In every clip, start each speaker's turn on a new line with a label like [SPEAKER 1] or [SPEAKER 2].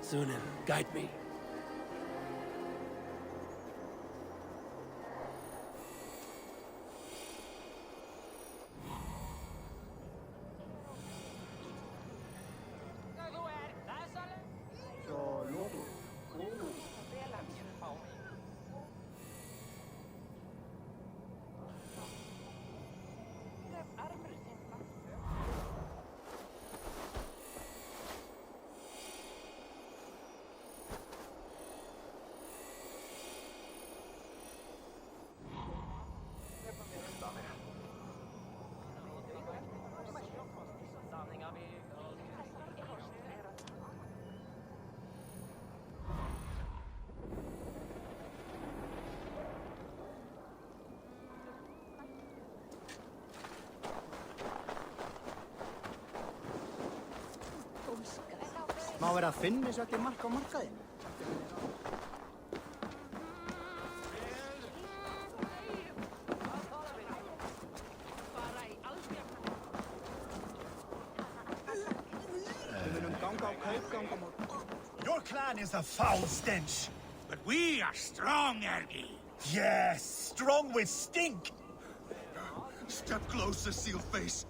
[SPEAKER 1] Sunan, guide me.
[SPEAKER 2] Má vera að finna þessu ekki mark á markaði?
[SPEAKER 3] Your clan is a foul stench. But we are strong, Ergi. Yes, strong with stink. Step closer, Sealface.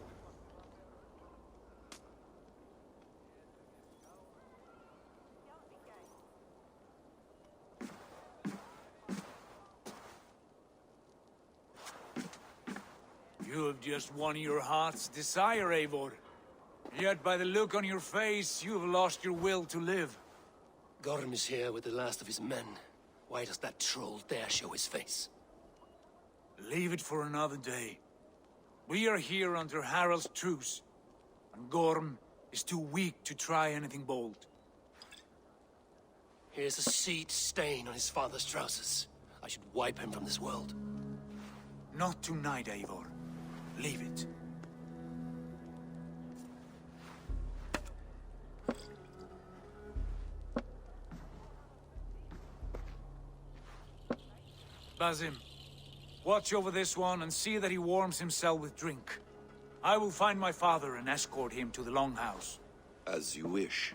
[SPEAKER 4] You have just won your heart's desire, Eivor. Yet by the look on your face, you have lost your will to live.
[SPEAKER 1] Gorm is here with the last of his men. Why does that troll dare show his face?
[SPEAKER 4] Leave it for another day. We are here under Harald's truce, and Gorm is too weak to try anything bold.
[SPEAKER 1] Here's a seed stain on his father's trousers. I should wipe him from this world.
[SPEAKER 4] Not tonight, Eivor. Leave it. Basim, watch over this one and see that he warms himself with drink. I will find my father and escort him to the Longhouse.
[SPEAKER 5] As you wish.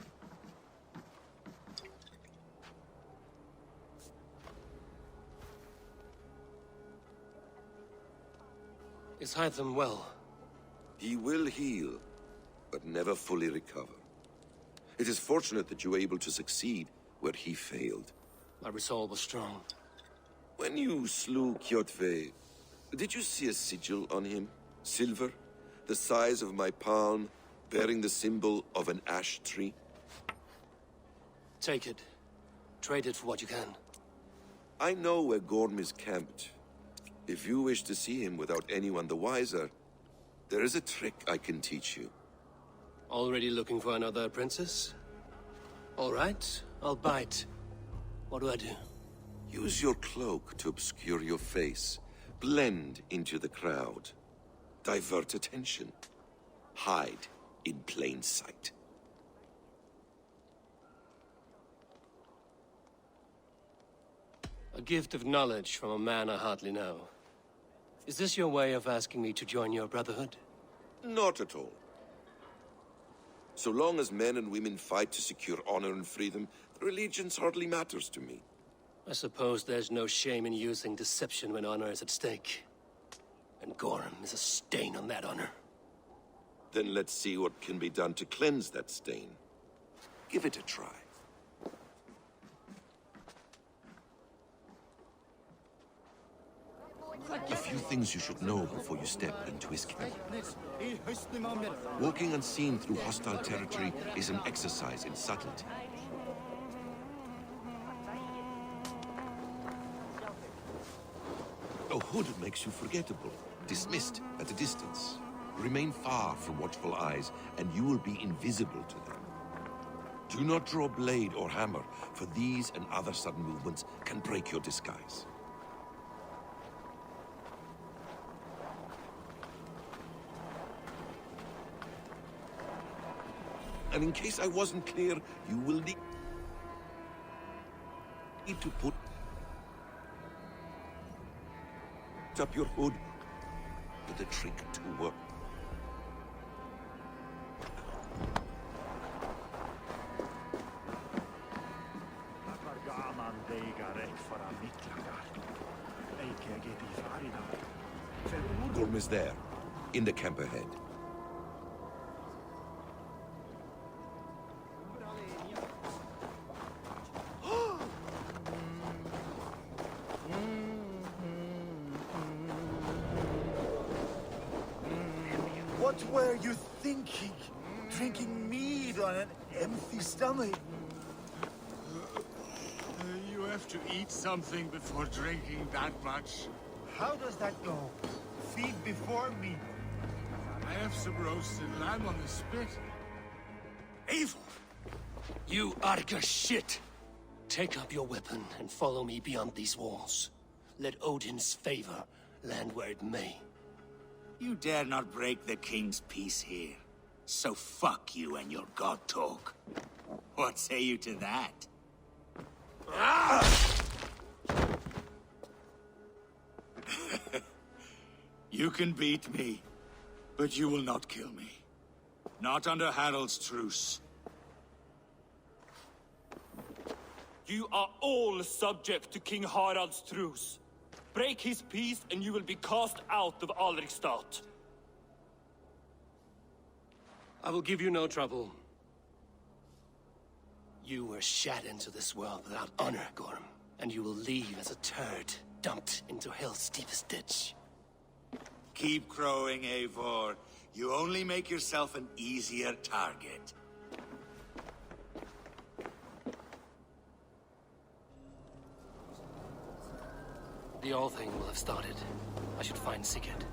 [SPEAKER 1] Is Hytham well?
[SPEAKER 5] He will heal, but never fully recover. It is fortunate that you were able to succeed where he failed.
[SPEAKER 1] My resolve was strong.
[SPEAKER 5] When you slew Kjotve, did you see a sigil on him? Silver, the size of my palm, bearing the symbol of an ash tree?
[SPEAKER 1] Take it. Trade it for what you can.
[SPEAKER 5] I know where Gorm is camped. If you wish to see him without anyone the wiser, there is a trick I can teach you.
[SPEAKER 1] Already looking for another princess? All right, I'll bite. What do I do?
[SPEAKER 5] Use your cloak to obscure your face. Blend into the crowd. Divert attention. Hide in plain sight.
[SPEAKER 1] A gift of knowledge from a man I hardly know. Is this your way of asking me to join your brotherhood?
[SPEAKER 5] Not at all. So long as men and women fight to secure honor and freedom, their allegiance hardly matters to me.
[SPEAKER 1] I suppose there's no shame in using deception when honor is at stake. And Gorm is a stain on that honor.
[SPEAKER 5] Then let's see what can be done to cleanse that stain. Give it a try. A few things you should know before you step into his camp. Walking unseen through hostile territory is an exercise in subtlety. A hood makes you forgettable, dismissed at a distance. Remain far from watchful eyes, and you will be invisible to them. Do not draw blade or hammer, for these and other sudden movements can break your disguise. And in case I wasn't clear, you will need to put up your hood for the trick to work. is there, in the camp ahead.
[SPEAKER 3] What were you thinking? Drinking mead on an empty stomach? You have to eat something before drinking that much.
[SPEAKER 2] How does that go? Feed before me.
[SPEAKER 3] I have some roasted lamb on the spit. Eivor!
[SPEAKER 1] You Arga shit! Take up your weapon and follow me beyond these walls. Let Odin's favor land where it may.
[SPEAKER 3] You dare not break the king's peace here. So fuck you and your god talk. What say you to that? You can beat me, but you will not kill me. Not under Harald's truce.
[SPEAKER 6] You are all subject to King Harald's truce. Break his peace and you will be cast out of Alrikstad.
[SPEAKER 1] I will give you no trouble. You were shat into this world without honor, Gorm, and you will leave as a turd dumped into hell's deepest ditch.
[SPEAKER 3] Keep crowing, Eivor. You only make yourself an easier target.
[SPEAKER 1] The All Thing will have started. I should find Sigurd.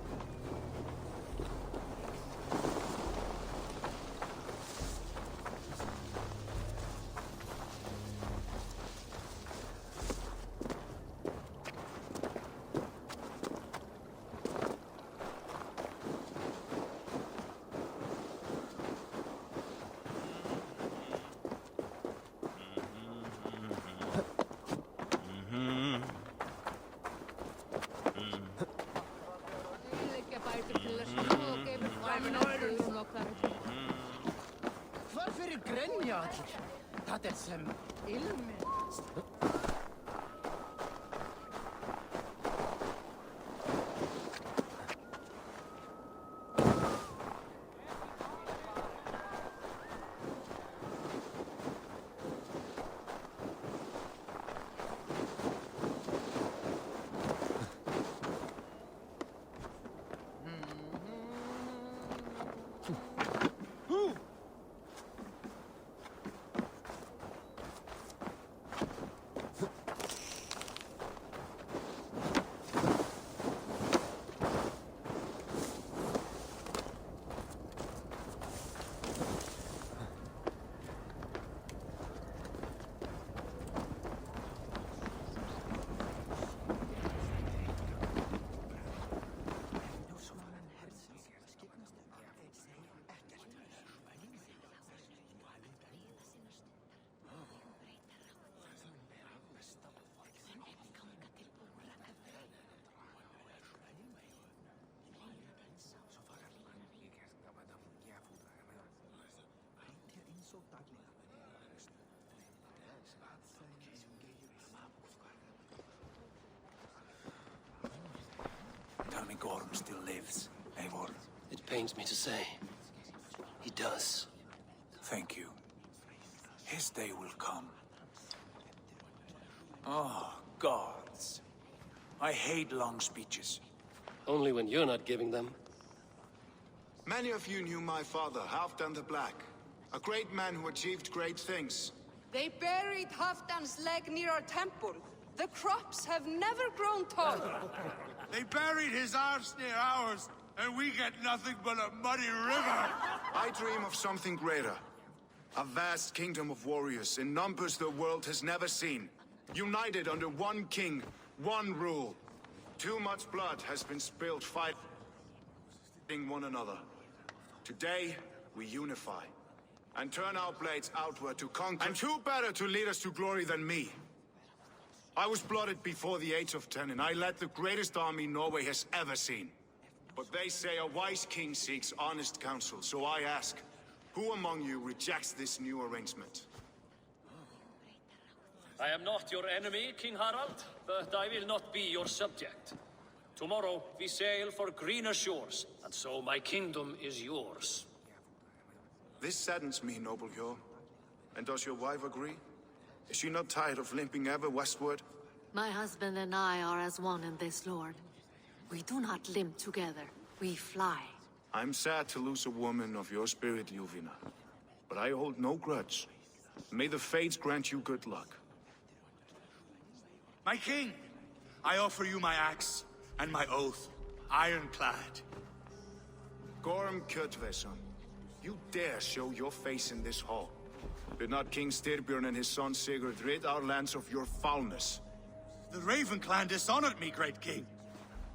[SPEAKER 2] Varför grenjar du? Det är som ilmen.
[SPEAKER 4] Tell me Gorm still lives, Eivor.
[SPEAKER 1] It pains me to say. He does.
[SPEAKER 4] Thank you. His day will come. Oh, gods. I hate long speeches.
[SPEAKER 1] Only when you're not giving them.
[SPEAKER 7] Many of you knew my father, Halfdan the Black. A great man who achieved great things.
[SPEAKER 8] They buried Halfdan's leg near our temple. The crops have never grown tall.
[SPEAKER 3] They buried his arse near ours, and we get nothing but a muddy river.
[SPEAKER 7] I dream of something greater. A vast kingdom of warriors in numbers the world has never seen. United under one king, one rule. Too much blood has been spilled fighting one another. Today, we unify. And turn our blades outward to conquer. And who better to lead us to glory than me? I was blooded before the age of 10, and I led the greatest army Norway has ever seen. But they say a wise king seeks honest counsel, so I ask, who among you rejects this new arrangement?
[SPEAKER 6] I am not your enemy, King Harald, but I will not be your subject.
[SPEAKER 9] Tomorrow, we sail for greener shores, and so my kingdom is yours.
[SPEAKER 7] This saddens me, noble Hjor. And does your wife agree? Is she not tired of limping ever westward?
[SPEAKER 10] My husband and I are as one in this, Lord. We do not limp together. We fly.
[SPEAKER 7] I'm sad to lose a woman of your spirit, Ljuvina. But I hold no grudge. May the fates grant you good luck.
[SPEAKER 3] My king, I offer you my axe and my oath, ironclad.
[SPEAKER 7] Gorm Kjötveson, you dare show your face in this hall. Did not King Styrbjörn and his son Sigurd rid our lands of your foulness?
[SPEAKER 3] The Raven clan dishonored me, great king.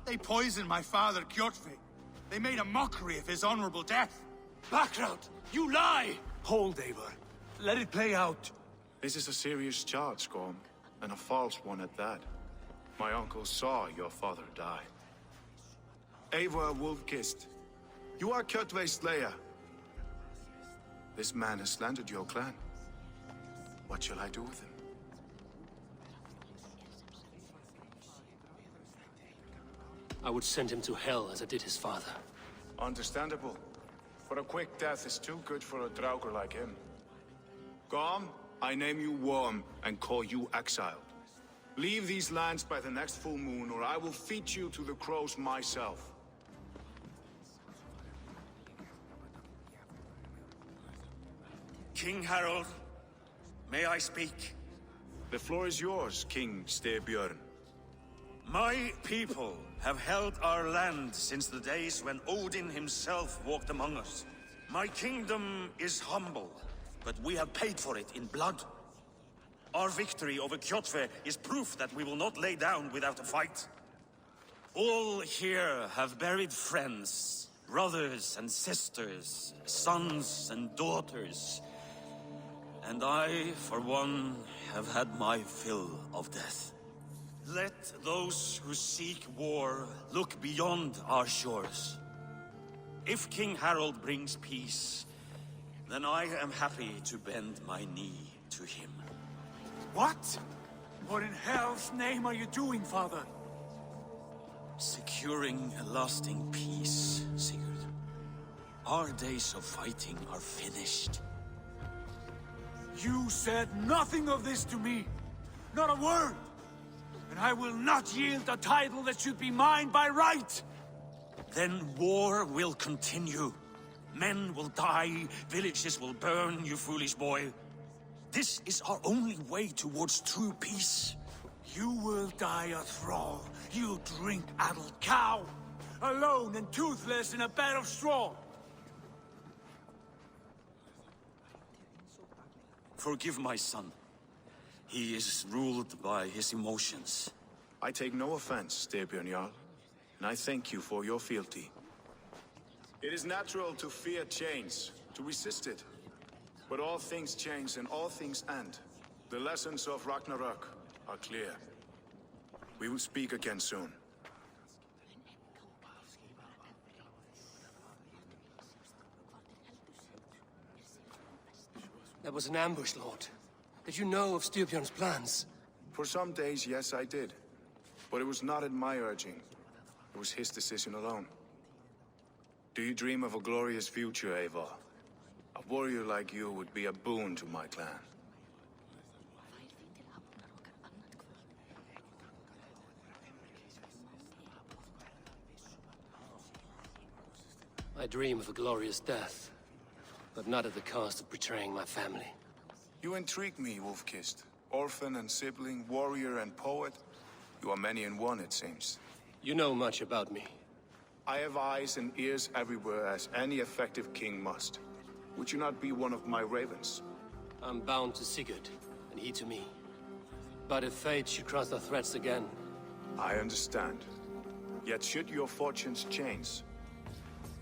[SPEAKER 3] They poisoned my father, Kjotve. They made a mockery of his honorable death.
[SPEAKER 4] Background! You lie! Hold, Eivor. Let it play out.
[SPEAKER 7] This is a serious charge, Gorm, and a false one at that. My uncle saw your father die. Eivor Wolf-Kissed, you are Kjotve's slayer. This man has slandered your clan. What shall I do with him?
[SPEAKER 1] I would send him to hell as I did his father.
[SPEAKER 7] Understandable. But a quick death is too good for a Draugr like him. Gorm, I name you Worm and call you exiled. Leave these lands by the next full moon, or I will feed you to the crows myself.
[SPEAKER 11] King Harald, may I speak?
[SPEAKER 7] The floor is yours, King Styrbjörn.
[SPEAKER 11] My people have held our land since the days when Odin himself walked among us. My kingdom is humble, but we have paid for it in blood. Our victory over Kjotve is proof that we will not lay down without a fight. All here have buried friends, brothers and sisters, sons and daughters. And I, for one, have had my fill of death. Let those who seek war look beyond our shores. If King Harald brings peace, then I am happy to bend my knee to him.
[SPEAKER 4] What? What in hell's name are you doing, father?
[SPEAKER 11] Securing a lasting peace, Sigurd. Our days of fighting are finished.
[SPEAKER 4] You said nothing of this to me. Not a word. And I will not yield a title that should be mine by right.
[SPEAKER 11] Then war will continue. Men will die, villages will burn, you foolish boy. This is our only way towards true peace.
[SPEAKER 4] You will die a thrall. You drink-addled cow. Alone and toothless in a bed of straw.
[SPEAKER 11] Forgive my son. He is ruled by his emotions.
[SPEAKER 7] I take no offense, Styrbjörn Jarl, and I thank you for your fealty. It is natural to fear change, to resist it. But all things change and all things end. The lessons of Ragnarok are clear. We will speak again soon.
[SPEAKER 1] That was an ambush, Lord. Did you know of Styrbjörn's plans?
[SPEAKER 7] For some days, yes, I did. But it was not at my urging. It was his decision alone. Do you dream of a glorious future, Eivor? A warrior like you would be a boon to my clan.
[SPEAKER 1] I dream of a glorious death, but not at the cost of betraying my family.
[SPEAKER 7] You intrigue me, Wolf-Kissed. Orphan and sibling, warrior and poet. You are many in one, it seems.
[SPEAKER 1] You know much about me.
[SPEAKER 7] I have eyes and ears everywhere, as any effective king must. Would you not be one of my ravens?
[SPEAKER 1] I'm bound to Sigurd, and he to me. But if fate should cross our threads again...
[SPEAKER 7] I understand. Yet should your fortunes change,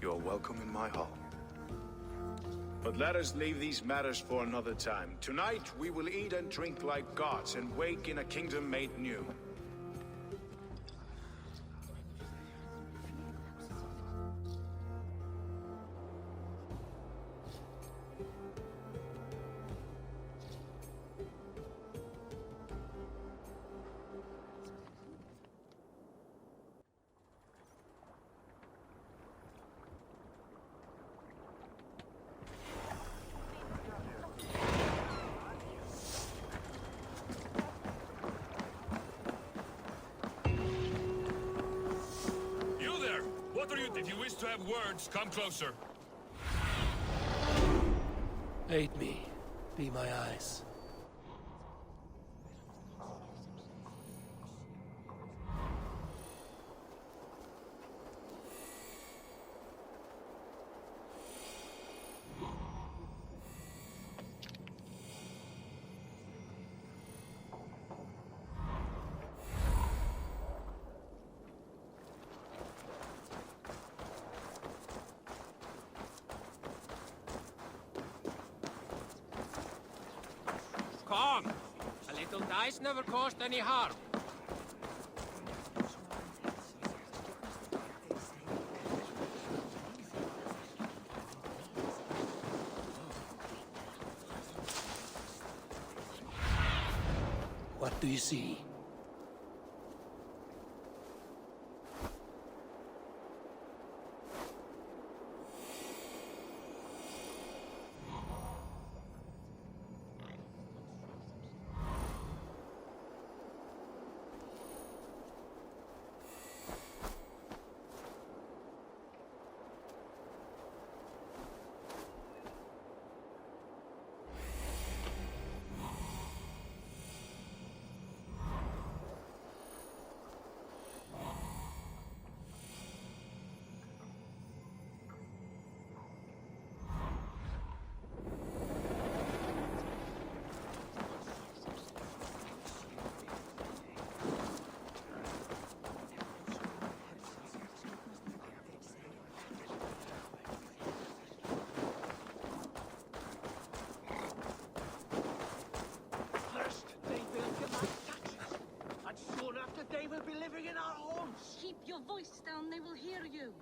[SPEAKER 7] you are welcome in my hall. But let us leave these matters for another time. Tonight, we will eat and drink like gods and wake in a kingdom made new.
[SPEAKER 12] If you wish to have words, come closer.
[SPEAKER 1] Aid me. Be my eyes.
[SPEAKER 13] Come! A little dice never caused any harm.
[SPEAKER 1] What do you see?
[SPEAKER 13] They will be living in our homes.
[SPEAKER 10] Keep your voice down, they will hear you.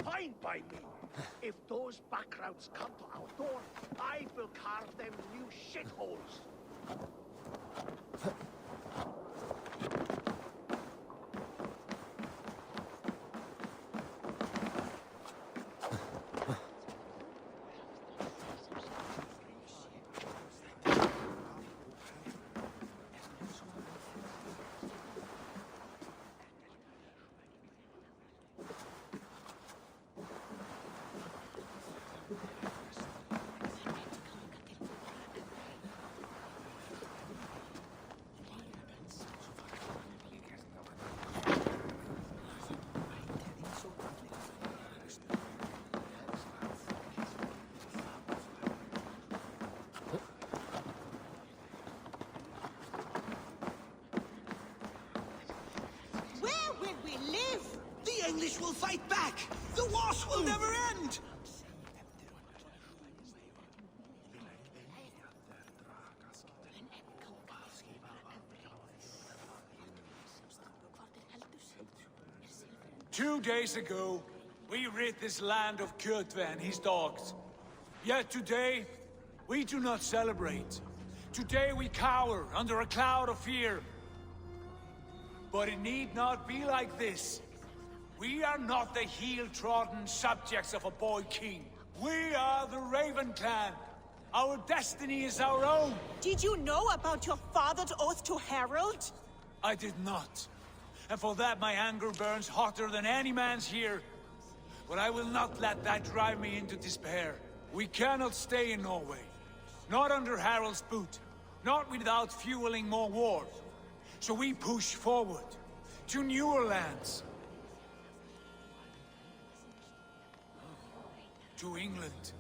[SPEAKER 13] Fine by me. If those backgrounds come to our door, I will carve them new shitholes.
[SPEAKER 3] The English will fight back! The wars will never end!
[SPEAKER 4] Two days ago, we rid this land of Kjotve and his dogs. Yet today, we do not celebrate. Today we cower under a cloud of fear. But it need not be like this. We are not the heel-trodden subjects of a boy king. We are the Raven clan. Our destiny is our own.
[SPEAKER 14] Did you know about your father's oath to Harold?
[SPEAKER 4] I did not. And for that my anger burns hotter than any man's here. But I will not let that drive me into despair. We cannot stay in Norway. Not under Harold's boot. Not without fueling more war. So we push forward. To newer lands. To England.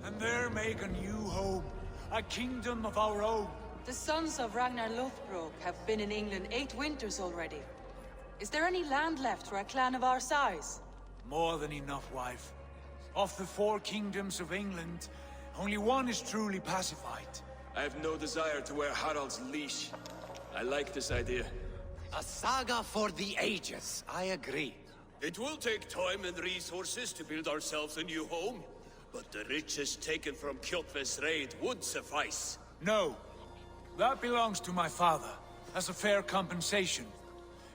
[SPEAKER 4] And there make a new home. A kingdom of our own.
[SPEAKER 15] The sons of Ragnar Lothbrok have been in England 8 winters already. Is there any land left for a clan of our size?
[SPEAKER 4] More than enough, wife. Of the 4 kingdoms of England, only one is truly pacified.
[SPEAKER 16] I have no desire to wear Harald's leash. I like this idea.
[SPEAKER 2] A saga for the ages, I agree.
[SPEAKER 9] It will take time and resources to build ourselves a new home, but the riches taken from Kjotve's raid would suffice.
[SPEAKER 4] No. That belongs to my father, as a fair compensation.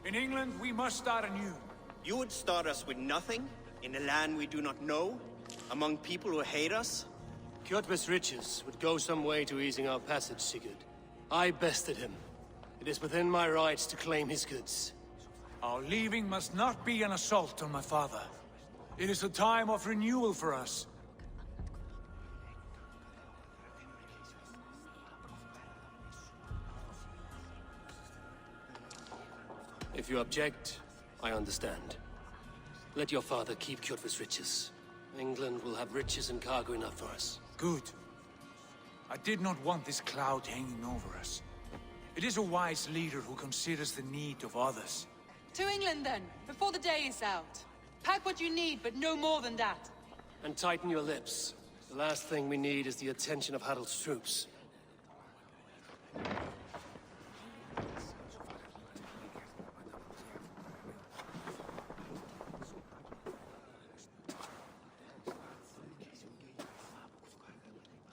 [SPEAKER 4] In England, we must start anew.
[SPEAKER 2] You would start us with nothing? In a land we do not know? Among people who hate us?
[SPEAKER 1] Kjotve's riches would go some way to easing our passage, Sigurd. I bested him. It is within my rights to claim his goods.
[SPEAKER 4] Our leaving must not be an assault on my father. It is a time of renewal for us.
[SPEAKER 1] If you object, I understand. Let your father keep Kjotve's riches. England will have riches and cargo enough for us.
[SPEAKER 4] Good. I did not want this cloud hanging over us. It is a wise leader who considers the need of others.
[SPEAKER 15] To England, then, before the day is out. Pack what you need, but no more than that.
[SPEAKER 1] And tighten your lips. The last thing we need is the attention of Harald's troops.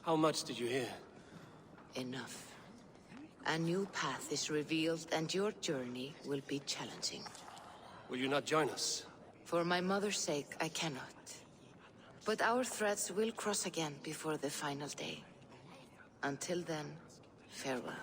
[SPEAKER 1] How much did you hear?
[SPEAKER 17] Enough. A new path is revealed, and your journey will be challenging.
[SPEAKER 1] Will you not join us?
[SPEAKER 17] For my mother's sake, I cannot. But our threads will cross again before the final day. Until then, farewell.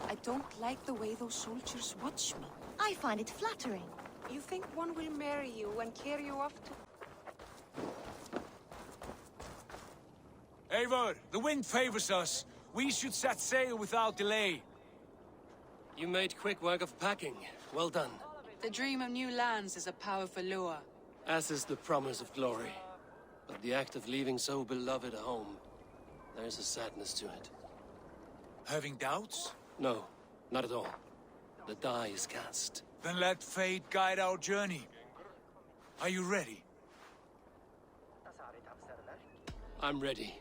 [SPEAKER 8] I don't like the way those soldiers watch me.
[SPEAKER 18] I find it flattering.
[SPEAKER 8] You think one will marry you and carry you off to...
[SPEAKER 4] Eivor, the wind favors us. We should set sail without delay.
[SPEAKER 1] You made quick work of packing. Well done.
[SPEAKER 15] The dream of new lands is a powerful lure.
[SPEAKER 1] As is the promise of glory. But the act of leaving so beloved a home, there's a sadness to it.
[SPEAKER 4] Having doubts?
[SPEAKER 1] No, not at all. The die is cast.
[SPEAKER 4] Then let fate guide our journey. Are you ready?
[SPEAKER 1] I'm ready.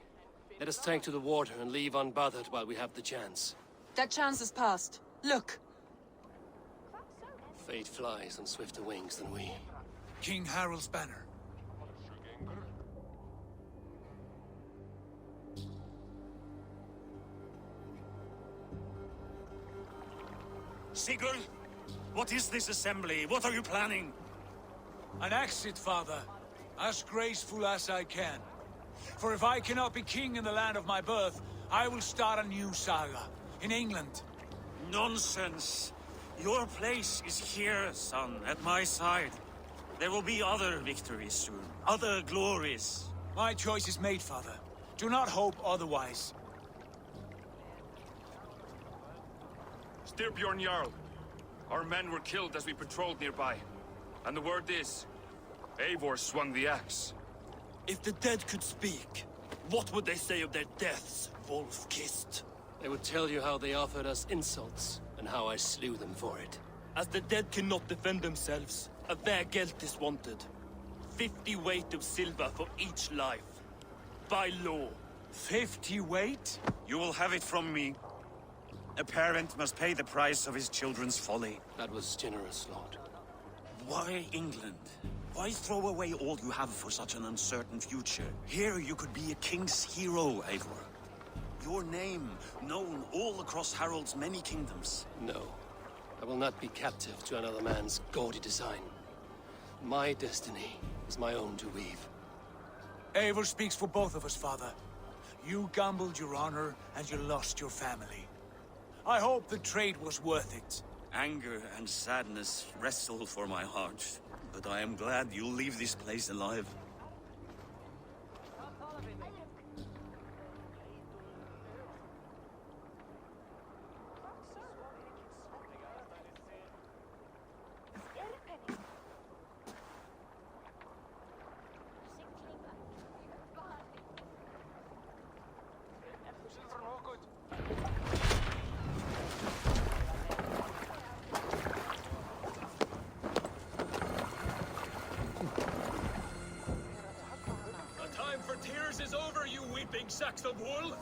[SPEAKER 1] Let us take to the water and leave unbothered while we have the chance.
[SPEAKER 15] That chance is past. Look!
[SPEAKER 1] Fate flies on swifter wings than we.
[SPEAKER 4] King Harald's banner.
[SPEAKER 11] Sigurd, what is this assembly? What are you planning?
[SPEAKER 4] An exit, father. As graceful as I can. For if I cannot be king in the land of my birth, I will start a new saga. In England.
[SPEAKER 11] Nonsense. Your place is here, son, at my side. There will be other victories soon. Other glories.
[SPEAKER 4] My choice is made, father. Do not hope otherwise.
[SPEAKER 12] Styrbjorn Jarl. Our men were killed as we patrolled nearby. And the word is, Eivor swung the axe.
[SPEAKER 6] If the dead could speak, what would they say of their deaths, wolf-kissed?
[SPEAKER 1] They would tell you how they offered us insults, and how I slew them for it.
[SPEAKER 6] As the dead cannot defend themselves, a vergelt is wanted. 50 weight of silver for each life. By law.
[SPEAKER 4] 50 weight?
[SPEAKER 11] You will have it from me. A parent must pay the price of his children's folly.
[SPEAKER 1] That was generous, Lord.
[SPEAKER 11] Why England? Why throw away all you have for such an uncertain future? Here you could be a king's hero, Eivor. Your name known all across Harald's many kingdoms.
[SPEAKER 1] No. I will not be captive to another man's gaudy design. My destiny is my own to weave.
[SPEAKER 4] Eivor speaks for both of us, father. You gambled your honor, and you lost your family. I hope the trade was worth it.
[SPEAKER 11] Anger and sadness wrestle for my heart, but I am glad you'll leave this place alive.
[SPEAKER 9] big sacks of wool?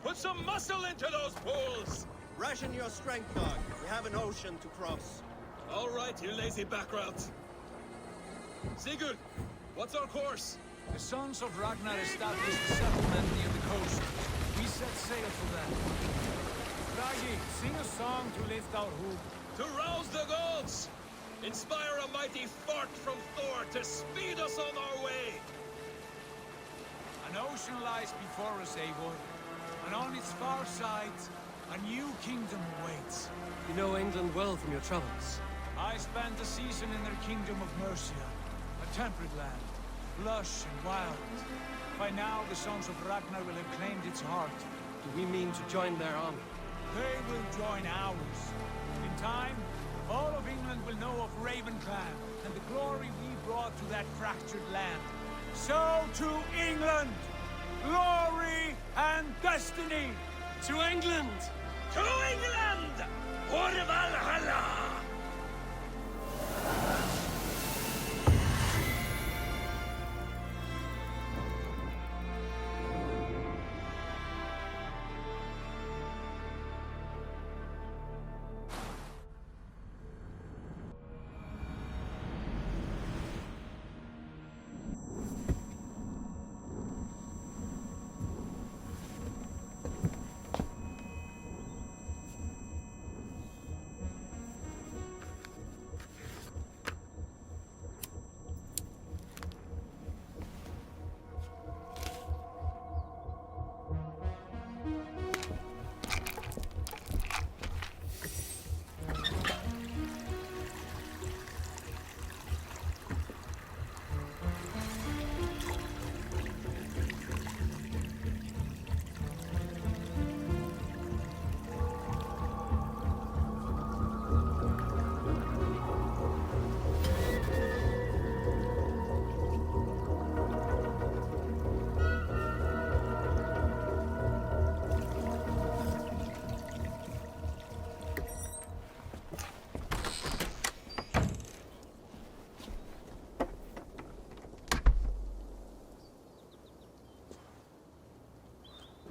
[SPEAKER 9] Put some muscle into those bulls!
[SPEAKER 2] Ration your strength, dog. We have an ocean to cross.
[SPEAKER 9] All right, you lazy backrats. Sigurd, what's our course?
[SPEAKER 4] The Sons of Ragnar established a settlement near the coast. We set sail for them. Bragi, sing a song to lift our hoop.
[SPEAKER 9] To rouse the gods! Inspire a mighty fart from Thor to speed us on our way!
[SPEAKER 4] An ocean lies before us, Eivor. And on its far side, a new kingdom awaits.
[SPEAKER 1] You know England well from your travels.
[SPEAKER 4] I spent a season in their kingdom of Mercia, a temperate land, lush and wild. By now, the Sons of Ragnar will have claimed its heart.
[SPEAKER 1] Do we mean to join their army?
[SPEAKER 4] They will join ours. In time, all of England will know of Ravenclan and the glory we brought to that fractured land. So to England! Glory and destiny!
[SPEAKER 1] To England!
[SPEAKER 9] To England! For Valhalla!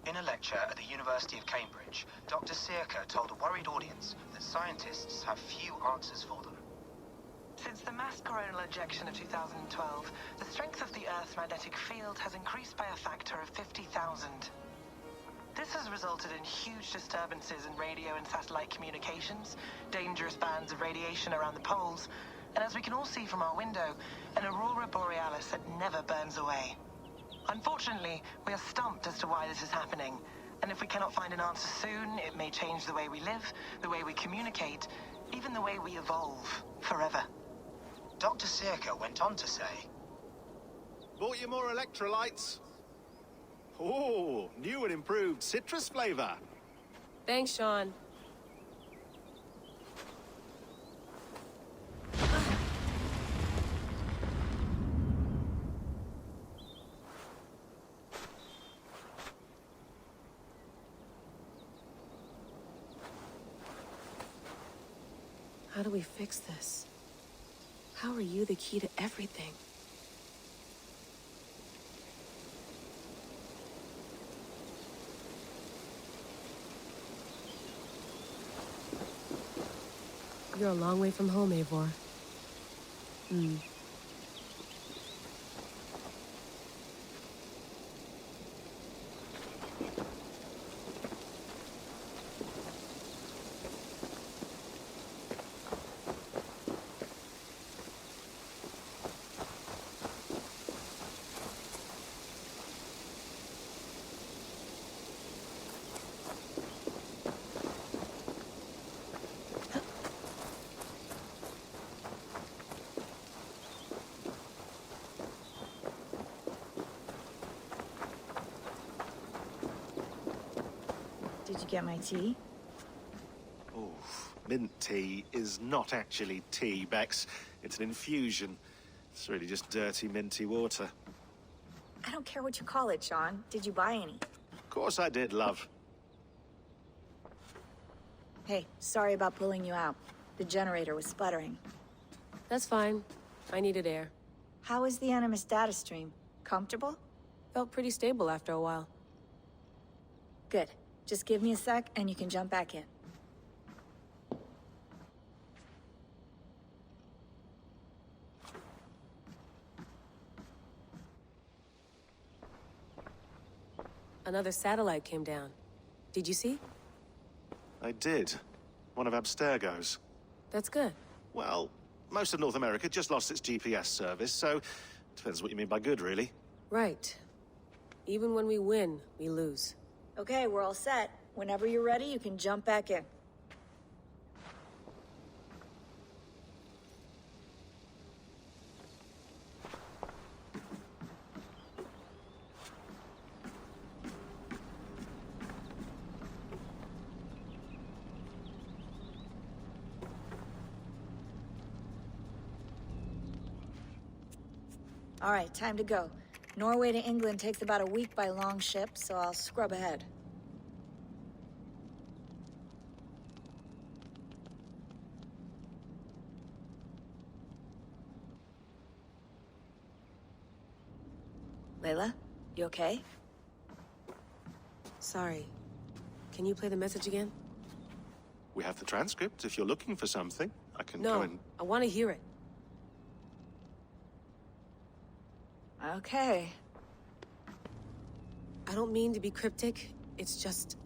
[SPEAKER 18] In a lecture at the University of Cambridge, Dr. Searca told a worried audience that scientists have few answers for them.
[SPEAKER 19] Since the mass coronal ejection of 2012, the strength of the Earth's magnetic field has increased by a factor of 50,000. This has resulted in huge disturbances in radio and satellite communications, dangerous bands of radiation around the poles, and as we can all see from our window, an aurora borealis that never burns away. Unfortunately, we are stumped as to why this is happening, and if we cannot find an answer soon, it may change the way we live, the way we communicate, even the way we evolve, forever.
[SPEAKER 18] Dr. Searca went on to say,
[SPEAKER 20] "Bought you more electrolytes? Oh, new and improved citrus flavor."
[SPEAKER 21] Thanks, Sean. How do we fix this? How are you the key to everything? You're a long way from home, Eivor.
[SPEAKER 22] Did you get my tea?
[SPEAKER 20] Oh, mint tea is not actually tea, Bex. It's an infusion. It's really just dirty, minty water.
[SPEAKER 22] I don't care what you call it, Sean. Did you buy any?
[SPEAKER 20] Of course I did, love.
[SPEAKER 22] Hey, sorry about pulling you out. The generator was sputtering.
[SPEAKER 21] That's fine. I needed air.
[SPEAKER 22] How is the Animus data stream? Comfortable?
[SPEAKER 21] Felt pretty stable after a while.
[SPEAKER 22] Good. Just give me a sec and you can jump back in.
[SPEAKER 21] Another satellite came down. Did you see?
[SPEAKER 20] I did. One of Abstergo's.
[SPEAKER 21] That's good.
[SPEAKER 20] Well, most of North America just lost its GPS service, so depends what you mean by good, really.
[SPEAKER 21] Right. Even when we win, we lose.
[SPEAKER 22] Okay, we're all set. Whenever you're ready, you can jump back in. All right, time to go. Norway to England takes about a week by long ship, so I'll scrub ahead. Layla, you okay?
[SPEAKER 21] Sorry. Can you play the message again?
[SPEAKER 20] We have the transcript. If you're looking for something, I can
[SPEAKER 21] No,
[SPEAKER 20] go and...
[SPEAKER 21] I want to hear it.
[SPEAKER 22] Okay.
[SPEAKER 21] I don't mean to be cryptic. It's just...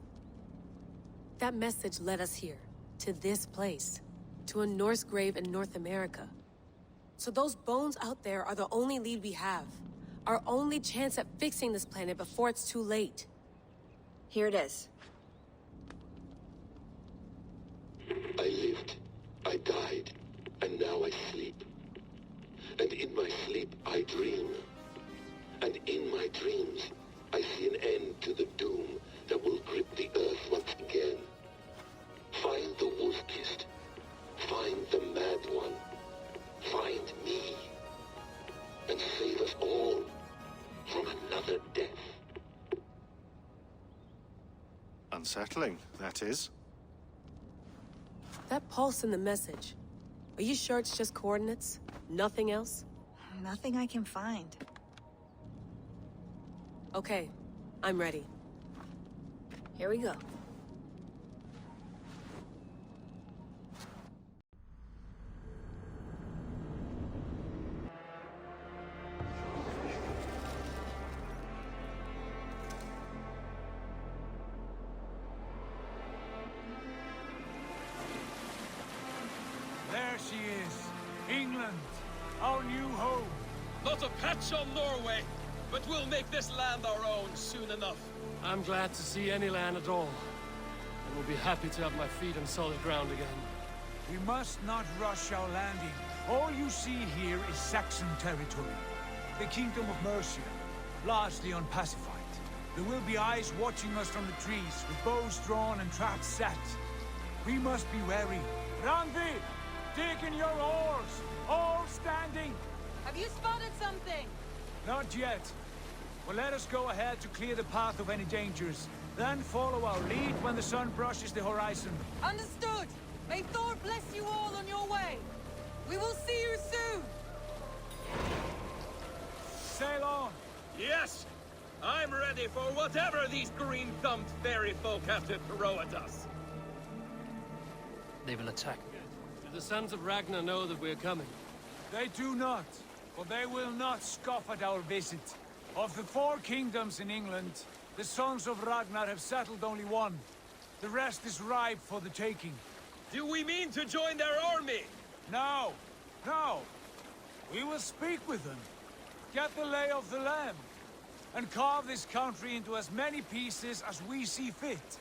[SPEAKER 21] that message led us here. To this place. To a Norse grave in North America. So those bones out there are the only lead we have. Our only chance at fixing this planet before it's too late.
[SPEAKER 22] Here it is.
[SPEAKER 5] I lived, I died, and now I sleep. And in my sleep I dream. And in my dreams I see an end to the doom that will grip the earth once again. Find the wolf-kissed. Find the mad one. Find me. And save us all from another death.
[SPEAKER 20] Unsettling, that is.
[SPEAKER 21] That pulse in the message. Are you sure it's just coordinates? Nothing else?
[SPEAKER 22] Nothing I can find.
[SPEAKER 21] Okay, I'm ready.
[SPEAKER 22] Here we go.
[SPEAKER 4] There she is. England, our new home.
[SPEAKER 9] Not a patch on Norway, but we'll make this land our own soon enough.
[SPEAKER 1] I'm glad to see any land at all. And will be happy to have my feet on solid ground again.
[SPEAKER 4] We must not rush our landing. All you see here is Saxon territory. The Kingdom of Mercia, largely unpacified. There will be eyes watching us from the trees, with bows drawn and traps set. We must be wary. Randvi, dig in your oars! All standing!
[SPEAKER 15] Have you spotted something?
[SPEAKER 4] Not yet. But let us go ahead to clear the path of any dangers. Then follow our lead when the sun brushes the horizon.
[SPEAKER 15] Understood! May Thor bless you all on your way! We will see you soon!
[SPEAKER 4] Sail on!
[SPEAKER 9] Yes! I'm ready for whatever these green-thumbed fairy folk have to throw at us.
[SPEAKER 1] They will attack. Do the sons of Ragnar know that we're coming?
[SPEAKER 4] They do not, but they will not scoff at our visit. Of the 4 kingdoms in England, the sons of Ragnar have settled only one. The rest is ripe for the taking.
[SPEAKER 9] Do we mean to join their army?
[SPEAKER 4] No, no. We will speak with them, get the lay of the land, and carve this country into as many pieces as we see fit.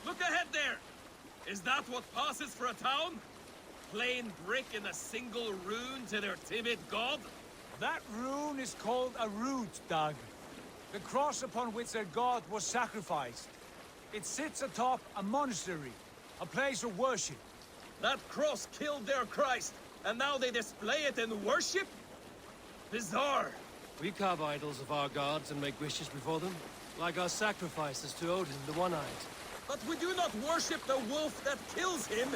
[SPEAKER 9] Look ahead there! Is that what passes for a town? Plain brick in a single rune to their timid god?
[SPEAKER 4] That rune is called a root, Dag. The cross upon which their god was sacrificed. It sits atop a monastery, a place of worship.
[SPEAKER 9] That cross killed their Christ, and now they display it in worship? Bizarre.
[SPEAKER 1] We carve idols of our gods and make wishes before them, like our sacrifices to Odin, the One-Eyed.
[SPEAKER 9] But we do not worship the wolf that kills him.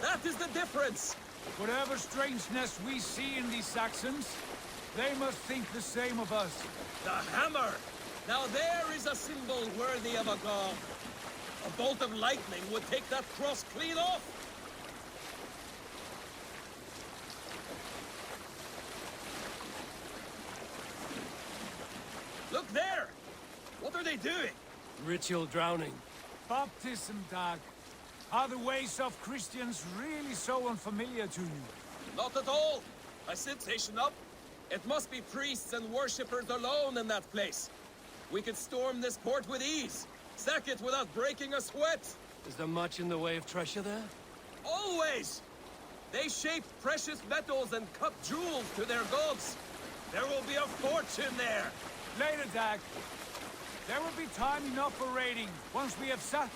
[SPEAKER 9] That is the difference.
[SPEAKER 4] Whatever strangeness we see in these Saxons, they must think the same of us.
[SPEAKER 9] The hammer! Now there is a symbol worthy of a god. A bolt of lightning would take that cross clean off. Look there! What are they doing?
[SPEAKER 1] Ritual drowning.
[SPEAKER 4] Baptism, Dag. Are the ways of Christians really so unfamiliar to you?
[SPEAKER 9] Not at all. I sit station up. It must be priests and worshippers alone in that place. We could storm this port with ease. Sack it without breaking a sweat.
[SPEAKER 1] Is there much in the way of treasure there?
[SPEAKER 9] Always! They shape precious metals and cut jewels to their gods. There will be a fortune there.
[SPEAKER 4] Later, Dag. There will be time enough for raiding once we have settled.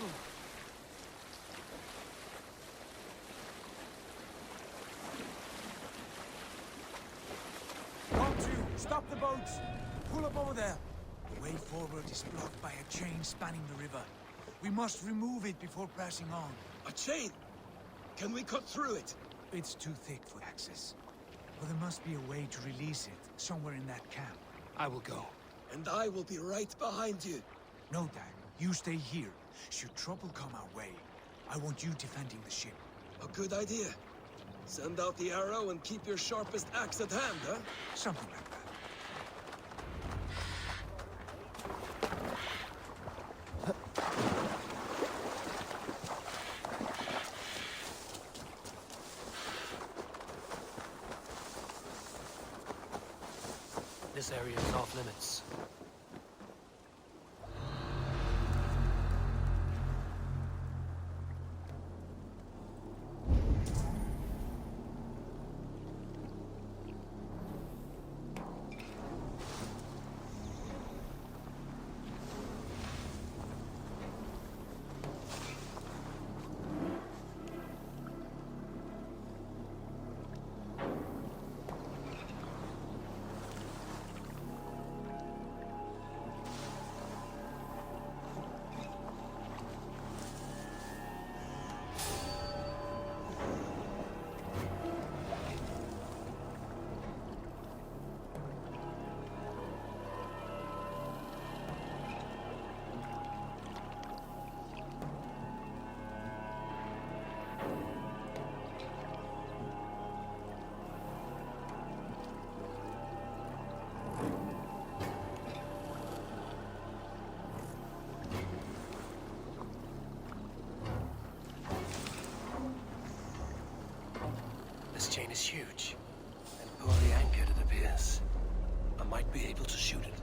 [SPEAKER 4] Come to, stop the boats. Pull up over there. The way forward is blocked by a chain spanning the river. We must remove it before passing on.
[SPEAKER 9] A chain? Can we cut through it?
[SPEAKER 4] It's too thick for access. But there must be a way to release it, somewhere in that camp.
[SPEAKER 1] I will go.
[SPEAKER 9] And I will be right behind you.
[SPEAKER 4] No, Dag. You stay here. Should trouble come our way, I want you defending the ship.
[SPEAKER 9] A good idea. Send out the arrow and keep your sharpest axe at hand, huh?
[SPEAKER 4] Something like that.
[SPEAKER 1] This area is off limits. This chain is huge, and poorly anchored it appears. I might be able to shoot it.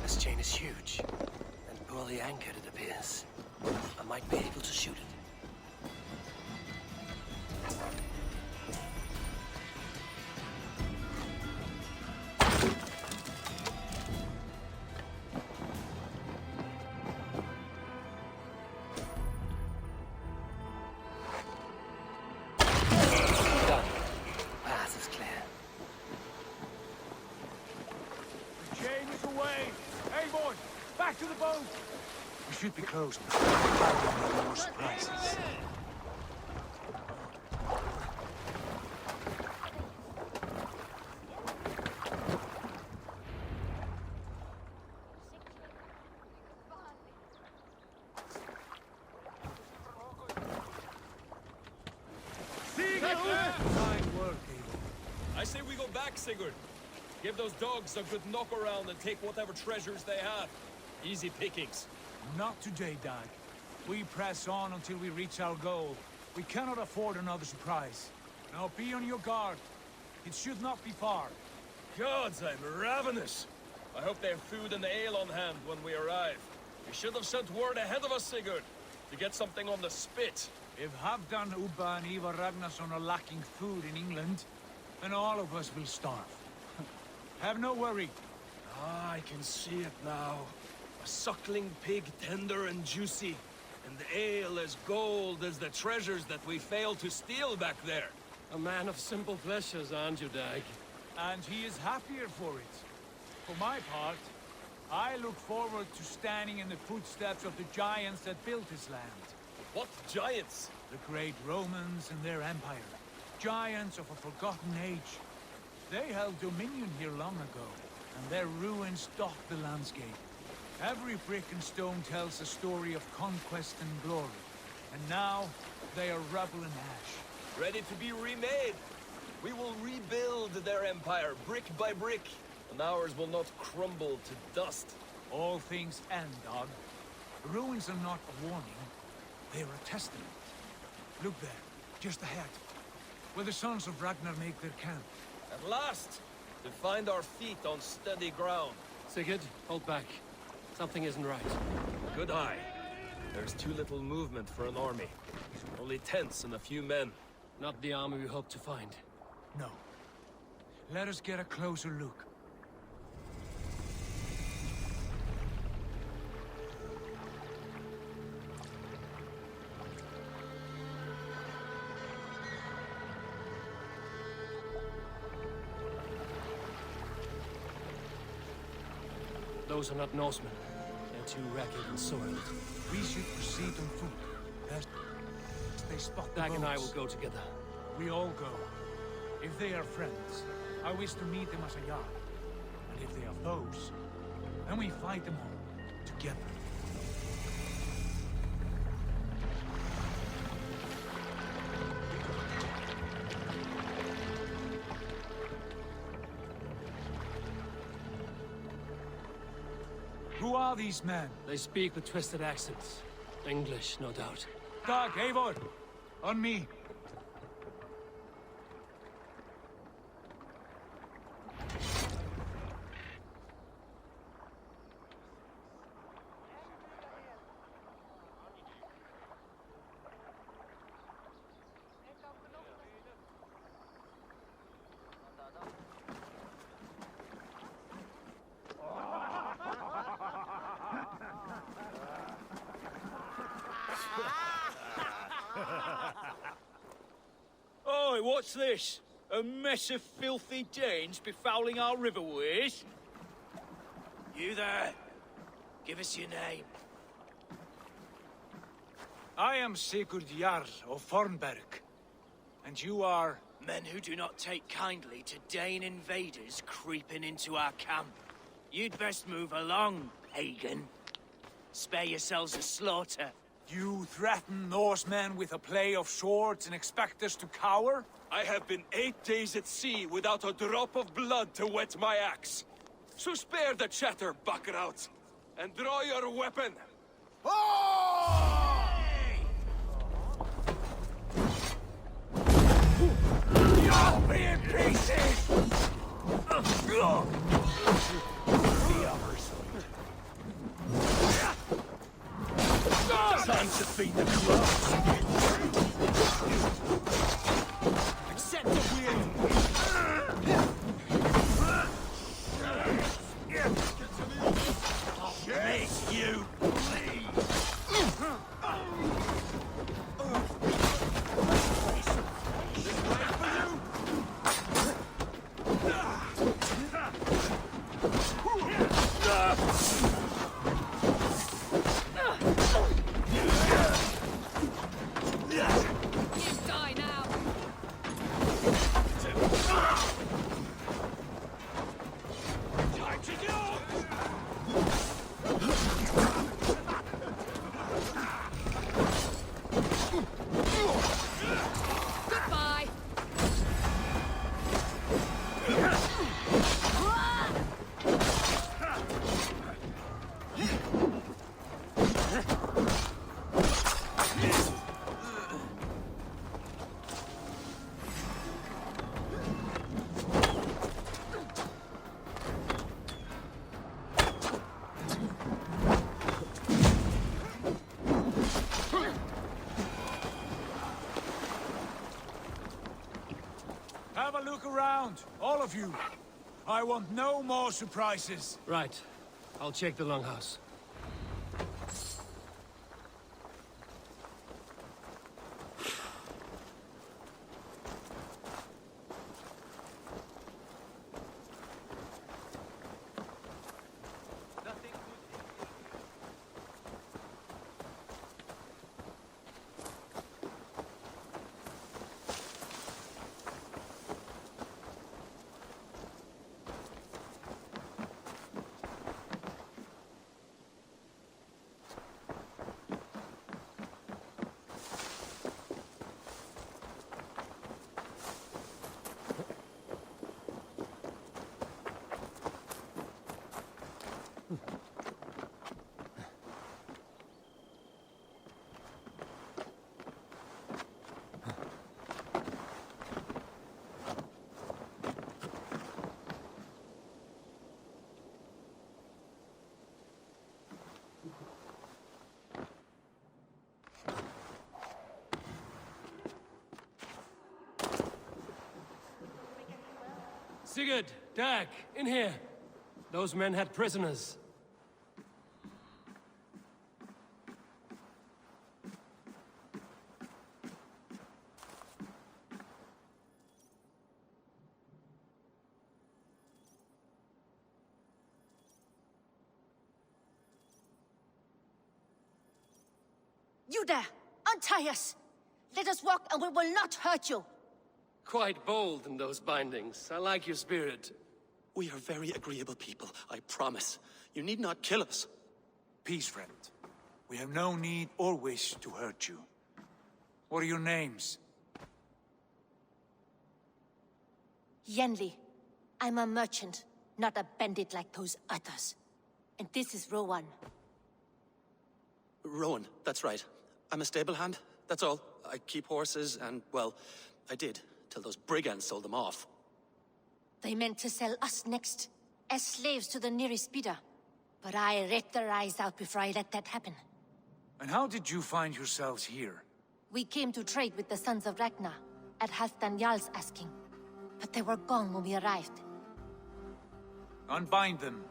[SPEAKER 1] This chain is huge, and poorly anchored it appears. I might be able to shoot it.
[SPEAKER 4] Back to the boat! We should be close now. More surprises. Fine work, Eivor.
[SPEAKER 9] I say we go back, Sigurd. Give those dogs a good knock around and take whatever treasures they have. Easy pickings.
[SPEAKER 4] Not today, Dag. We press on until we reach our goal. We cannot afford another surprise. Now be on your guard. It should not be far.
[SPEAKER 9] Gods, I'm ravenous. I hope they have food and ale on hand when we arrive. We should have sent word ahead of us, Sigurd, to get something on the spit.
[SPEAKER 4] If Halfdan, Ubba and Eivor Ragnarsson are lacking food in England, then all of us will starve. Have no worry.
[SPEAKER 9] Ah, I can see it now. A suckling pig, tender and juicy. And the ale as gold as the treasures that we failed to steal back there.
[SPEAKER 1] A man of simple pleasures, aren't you, Dag?
[SPEAKER 4] And he is happier for it. For my part, I look forward to standing in the footsteps of the giants that built this land.
[SPEAKER 9] What giants?
[SPEAKER 4] The great Romans and their empire. Giants of a forgotten age. They held dominion here long ago, and their ruins dot the landscape. Every brick and stone tells a story of conquest and glory. And now, they are rubble and ash.
[SPEAKER 9] Ready to be remade. We will rebuild their empire, brick by brick, and ours will not crumble to dust.
[SPEAKER 4] All things end, dog. The ruins are not a warning. They are a testament. Look there, just ahead, where the sons of Ragnar make their camp.
[SPEAKER 9] At last, to find our feet on steady ground.
[SPEAKER 1] Sigurd, hold back. Something isn't right.
[SPEAKER 9] Good eye. There's too little movement for an army. Only tents and a few men.
[SPEAKER 1] Not the army we hope to find.
[SPEAKER 4] No. Let us get a closer look.
[SPEAKER 1] Those are not Norsemen. They're too ragged and soiled.
[SPEAKER 4] We should proceed on foot. As they spot the
[SPEAKER 1] Dag and I
[SPEAKER 4] boats.
[SPEAKER 1] will go together.
[SPEAKER 4] We all go. If they are friends, I wish to meet them as a yard. And if they are foes, then we fight them all, together. Who are these men?
[SPEAKER 1] They speak with twisted accents. English, no doubt.
[SPEAKER 4] Dag, Eivor! On me!
[SPEAKER 6] Oi, what's this? A mess of filthy Danes befouling our riverways?
[SPEAKER 7] You there? Give us your name.
[SPEAKER 4] I am Sigurd Jarl of Fornberg. And you are...
[SPEAKER 7] Men who do not take kindly to Dane invaders creeping into our camp. You'd best move along, pagan. Spare yourselves a slaughter.
[SPEAKER 4] You threaten Norsemen with a play of swords and expect us to cower?
[SPEAKER 16] I have been 8 days at sea without a drop of blood to wet my axe. So spare the chatter, Buckerout, and draw your weapon.
[SPEAKER 3] You'll be in pieces! The other side. Time to feed the crows.
[SPEAKER 7] Accept the wind!
[SPEAKER 3] Shit, you!
[SPEAKER 4] Have a look around, all of you. I want no more surprises.
[SPEAKER 1] Right. I'll check the longhouse.
[SPEAKER 7] Nothing
[SPEAKER 1] Sigurd, Dag, in here. Those men had prisoners.
[SPEAKER 10] You there! Untie us! Let us walk and we will not hurt you!
[SPEAKER 1] Quite bold in those bindings. I like your spirit.
[SPEAKER 13] We are very agreeable people, I promise. You need not kill us.
[SPEAKER 4] Peace, friend. We have no need or wish to hurt you. What are your names?
[SPEAKER 10] Yenli. I'm a merchant, not a bandit like those others. And this is Rowan.
[SPEAKER 13] Rowan, that's right. I'm a stable hand, that's all. I keep horses and, well, I did, till those brigands sold them off.
[SPEAKER 10] They meant to sell us next, as slaves to the nearest bidder. But I ripped their eyes out before I let that happen.
[SPEAKER 4] And how did you find yourselves here?
[SPEAKER 10] We came to trade with the Sons of Ragnar, at Halfdan Jarl's asking. But they were gone when we arrived.
[SPEAKER 4] Unbind them.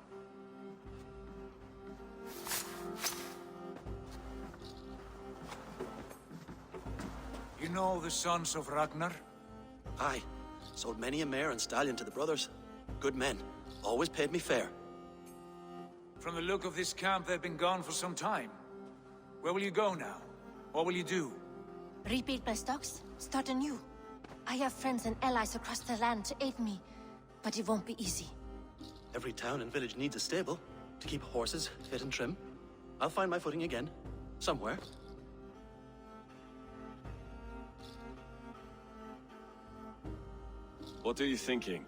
[SPEAKER 4] You know the Sons of Ragnar?
[SPEAKER 13] Aye. Sold many a mare and stallion to the brothers. Good men. Always paid me fair.
[SPEAKER 4] From the look of this camp, they've been gone for some time. Where will you go now? What will you do?
[SPEAKER 10] Rebuild my stocks, start anew. I have friends and allies across the land to aid me, but it won't be easy.
[SPEAKER 13] Every town and village needs a stable to keep horses fit and trim. I'll find my footing again. Somewhere.
[SPEAKER 16] What are you thinking?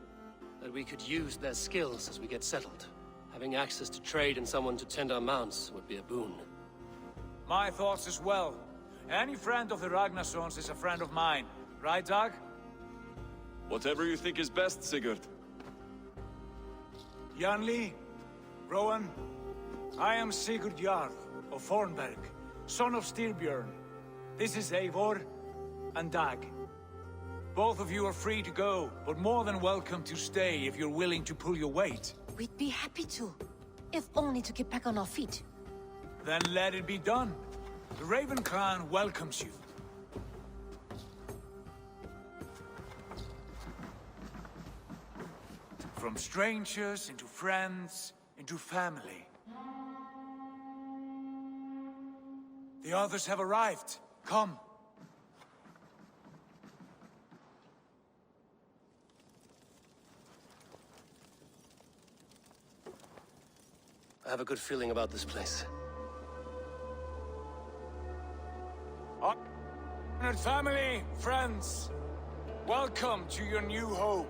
[SPEAKER 1] That we could use their skills as we get settled. Having access to trade and someone to tend our mounts would be a boon.
[SPEAKER 4] My thoughts as well. Any friend of the Ragnarsons is a friend of mine. Right, Dag?
[SPEAKER 16] Whatever you think is best, Sigurd.
[SPEAKER 4] Janli, Rowan, I am Sigurd Jarl of Fornberg, son of Styrbjörn. This is Eivor and Dag. Both of you are free to go, but more than welcome to stay if you're willing to pull your weight.
[SPEAKER 10] We'd be happy to, if only to get back on our feet.
[SPEAKER 4] Then let it be done. The Raven clan welcomes you. From strangers into friends, into family. The others have arrived. Come.
[SPEAKER 1] I have a good feeling about this place.
[SPEAKER 4] Honored family, friends, welcome to your new home.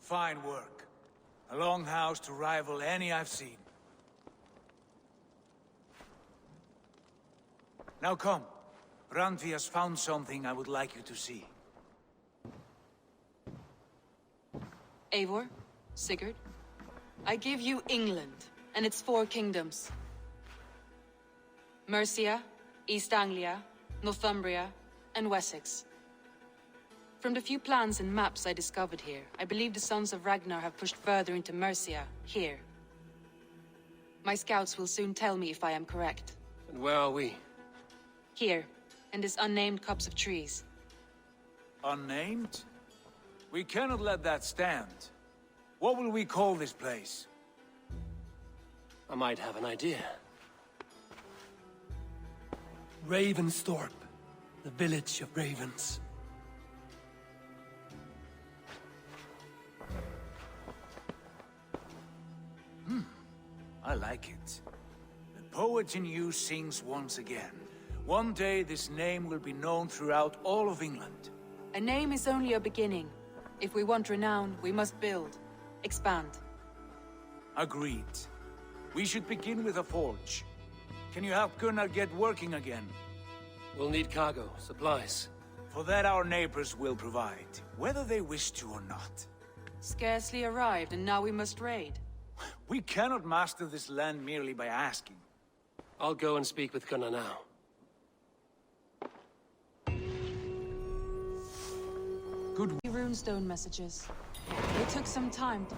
[SPEAKER 4] Fine work. A longhouse to rival any I've seen. Now come. Randvi has found something I would like you to see.
[SPEAKER 15] Eivor, Sigurd, I give you England and its 4 kingdoms. Mercia, East Anglia, Northumbria, and Wessex. From the few plans and maps I discovered here, I believe the Sons of Ragnar have pushed further into Mercia, here. My scouts will soon tell me if I am correct.
[SPEAKER 1] And where are we?
[SPEAKER 15] Here, in this unnamed copse of trees.
[SPEAKER 4] Unnamed? We cannot let that stand. What will we call this place?
[SPEAKER 1] I might have an idea. Ravensthorpe, the village of ravens.
[SPEAKER 4] I like it. The poet in you sings once again. One day this name will be known throughout all of England.
[SPEAKER 15] A name is only a beginning. If we want renown, we must build. Expand.
[SPEAKER 4] Agreed. We should begin with a forge. Can you help Gunnar get working again?
[SPEAKER 1] We'll need cargo, supplies.
[SPEAKER 4] For that our neighbors will provide, whether they wish to or not.
[SPEAKER 15] Scarcely arrived, and now we must raid.
[SPEAKER 4] We cannot master this land merely by asking.
[SPEAKER 1] I'll go and speak with Gunnar now.
[SPEAKER 4] Good.
[SPEAKER 15] Runestone messages. They took some time to...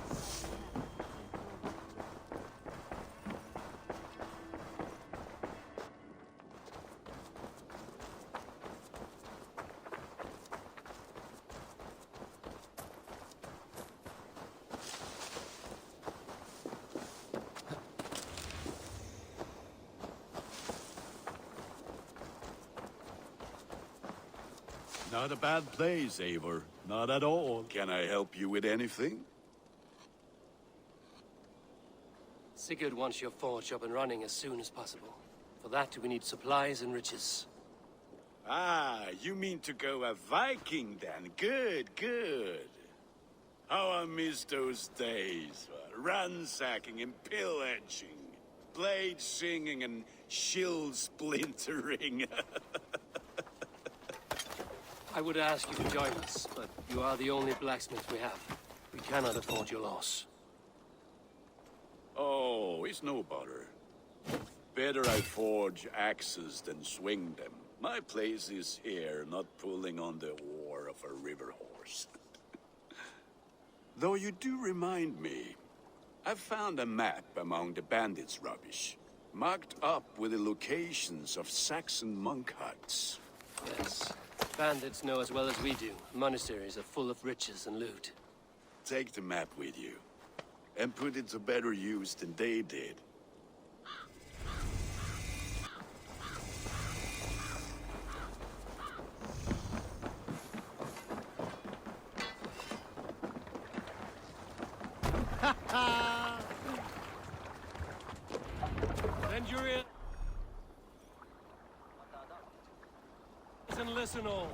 [SPEAKER 14] Not a bad place, Eivor. Not at all. Can I help you with anything?
[SPEAKER 1] Sigurd wants your forge up and running as soon as possible. For that, we need supplies and riches.
[SPEAKER 14] Ah, you mean to go a Viking then? Good, good. How I miss those days. Ransacking and pillaging. Blade singing and shield splintering.
[SPEAKER 1] I would ask you to join us, but you are the only blacksmith we have. We cannot afford your loss.
[SPEAKER 14] Oh, it's no bother. Better I forge axes than swing them. My place is here, not pulling on the oar of a river horse. Though you do remind me, I found a map among the bandits' rubbish, marked up with the locations of Saxon monk huts.
[SPEAKER 1] Yes. Bandits know as well as we do. Monasteries are full of riches and loot.
[SPEAKER 14] Take the map with you, and put it to better use than they did.
[SPEAKER 1] Lend your ear. And listen all.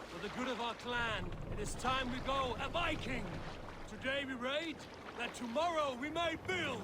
[SPEAKER 1] For the good of our clan, it is time we go a Viking! Today we raid, that tomorrow we may build!